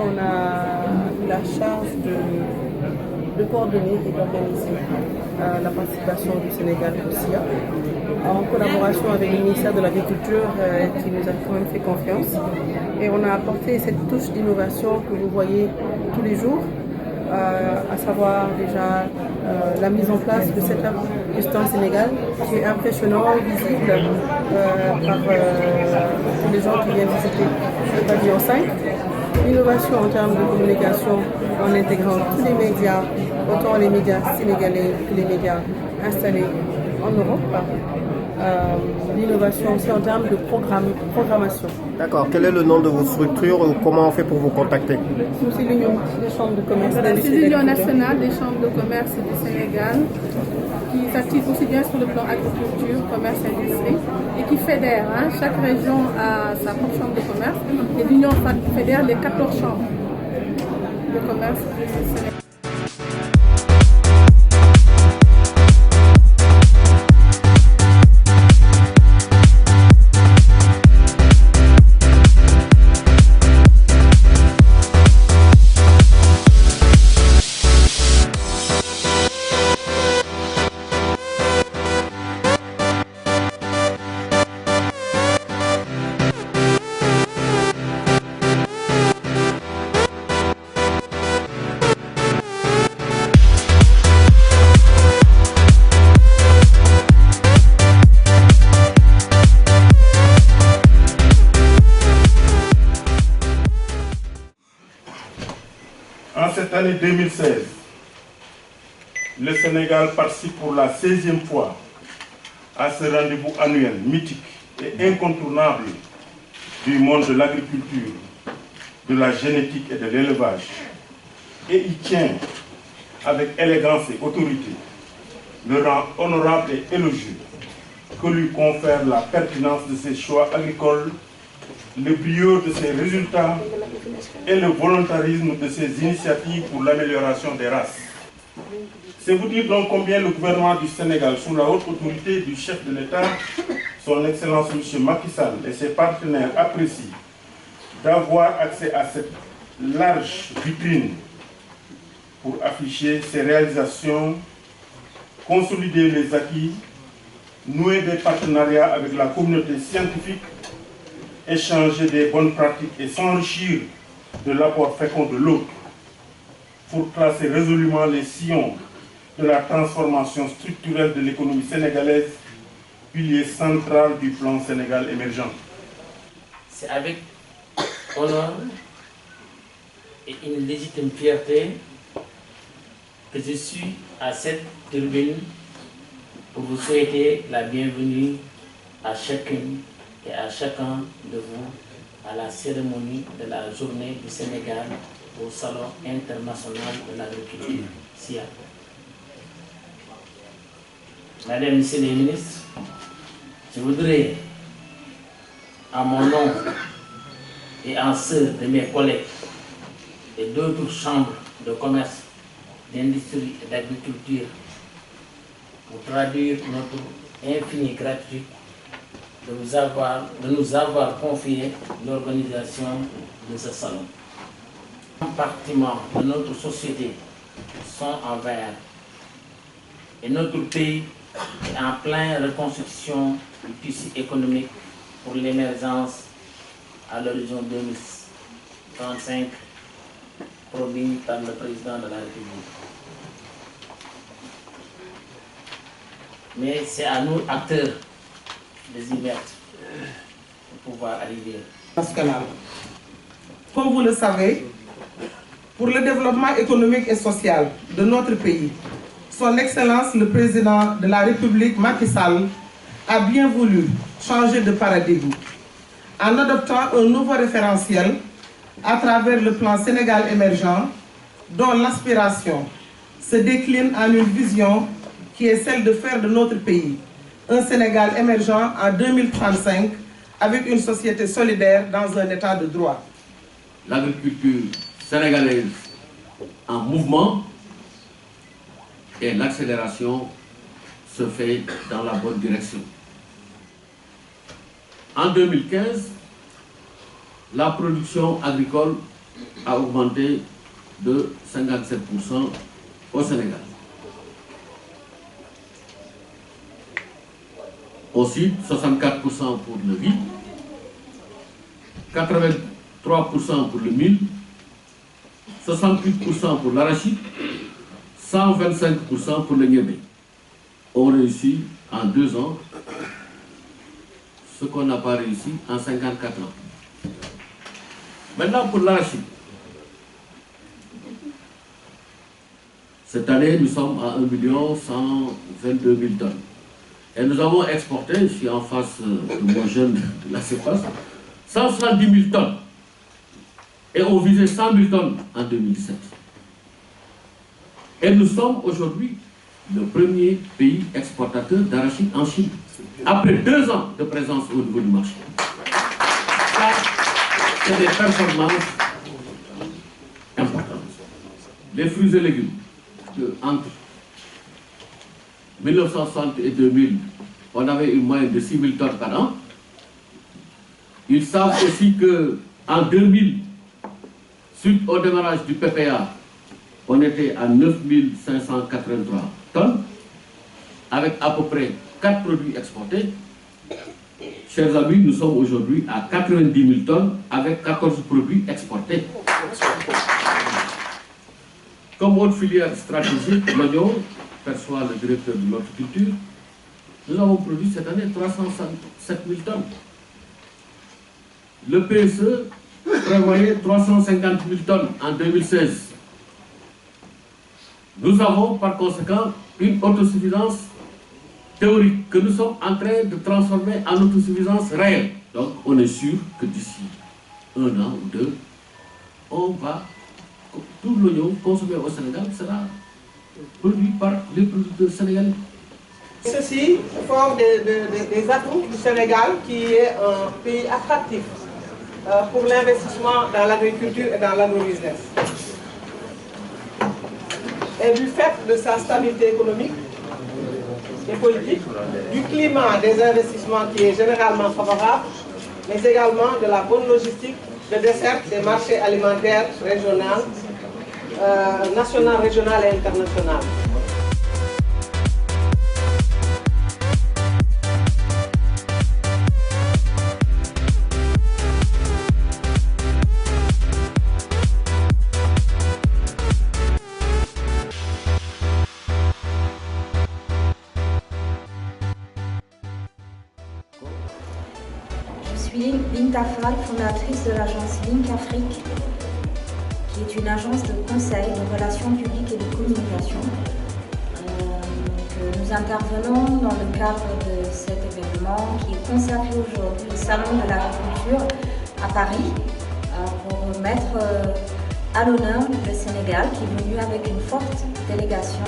on a eu la charge de coordonner et d'organiser la participation du Sénégal au SIA, en collaboration avec le ministère de l'Agriculture qui nous a quand même fait confiance. Et on a apporté cette touche d'innovation que vous voyez tous les jours, à savoir déjà la mise en place de cet stand Sénégal qui est impressionnant, visible par tous les gens qui viennent visiter le pavillon 5. L'innovation en termes de communication en intégrant tous les médias, autant les médias sénégalais que les médias installés en Europe. L'innovation aussi en termes de programmation. D'accord. Quel est le nom de vos structures ou comment on fait pour vous contacter? C'est l'Union des chambres de commerce. C'est l'Union nationale des chambres de commerce du Sénégal qui s'active aussi bien sur le plan agriculture, commerce et industrie et qui fédère. Chaque région a sa propre chambre de commerce et l'Union fédère les 14 chambres de commerce du Sénégal. En cette année 2016, le Sénégal participe pour la 16e fois à ce rendez-vous annuel mythique et incontournable du monde de l'agriculture, de la génétique et de l'élevage, et y tient avec élégance et autorité le rang honorable et élogieux que lui confère la pertinence de ses choix agricoles, le brio de ses résultats et le volontarisme de ses initiatives pour l'amélioration des races. C'est vous dire donc combien le gouvernement du Sénégal, sous la haute autorité du chef de l'État, son Excellence M. Macky Sall et ses partenaires apprécient d'avoir accès à cette large vitrine pour afficher ses réalisations, consolider les acquis, nouer des partenariats avec la communauté scientifique, échanger des bonnes pratiques et s'enrichir de l'apport fécond de l'autre pour tracer résolument les sillons de la transformation structurelle de l'économie sénégalaise, pilier central du plan Sénégal émergent. C'est avec honneur et une légitime fierté que je suis à cette tribune pour vous souhaiter la bienvenue à chacune et à chacun de vous à la cérémonie de la journée du Sénégal au Salon international de l'agriculture, SIA. Mesdames et Messieurs les ministres, je voudrais, à mon nom et en ceux de mes collègues et d'autres chambres de commerce, d'industrie et d'agriculture, pour traduire notre infinie gratitude de nous avoir confié l'organisation de ce salon. Les compartiments de notre société sont en verre et notre pays est en pleine reconstruction du tissu économique pour l'émergence à l'horizon 2035 promis par le président de la République. Mais c'est à nous, acteurs, de y mettre pour pouvoir arriver. Comme vous le savez, pour le développement économique et social de notre pays, Son Excellence le Président de la République Macky Sall a bien voulu changer de paradigme en adoptant un nouveau référentiel à travers le plan Sénégal émergent dont l'aspiration se décline en une vision qui est celle de faire de notre pays un Sénégal émergent en 2035 avec une société solidaire dans un état de droit. L'agriculture sénégalaise en mouvement et l'accélération se fait dans la bonne direction. En 2015, la production agricole a augmenté de 57% au Sénégal. Ensuite, 64% pour le riz, 83% pour le mil, 68% pour l'arachide, 125% pour le niébé. On réussit en 2 ans ce qu'on n'a pas réussi en 54 ans. Maintenant pour l'arachide. Cette année, nous sommes à 1 122 000 tonnes. Et nous avons exporté, je suis en face de mon jeune de la CEPAS, 170 000 tonnes. Et on visait 100 000 tonnes en 2017. Et nous sommes aujourd'hui le premier pays exportateur d'arachide en Chine, après 2 ans de présence au niveau du marché. Ça, c'est des performances importantes. Les fruits et légumes, entre 1960 et 2000, on avait une moyenne de 6 000 tonnes par an. Ils savent aussi qu'en 2000, suite au démarrage du PPA, on était à 9 583 tonnes, avec à peu près 4 produits exportés. Chers amis, nous sommes aujourd'hui à 90 000 tonnes, avec 14 produits exportés. Comme autre filière stratégique, l'oignon, perçoit le directeur de l'horticulture, nous avons produit cette année 307 000 tonnes. Le PSE prévoyait 350 000 tonnes en 2016. Nous avons par conséquent une autosuffisance théorique que nous sommes en train de transformer en autosuffisance réelle. Donc on est sûr que d'ici 1 an ou 2, tout l'oignon consommé au Sénégal sera produit par les producteurs sénégalais. Ceci forme des atouts du Sénégal qui est un pays attractif pour l'investissement dans l'agriculture et dans l'agrobusiness. Et du fait de sa stabilité économique et politique, du climat des investissements qui est généralement favorable, mais également de la bonne logistique de desserte des marchés alimentaires régionaux, national, régional et international. Je suis Binta Fall, fondatrice de l'agence Link Afrique, qui est une agence de conseil, de relations publiques et de communication. Nous intervenons dans le cadre de cet événement qui est consacré aujourd'hui au Salon de l'agriculture à Paris pour mettre à l'honneur le Sénégal qui est venu avec une forte délégation.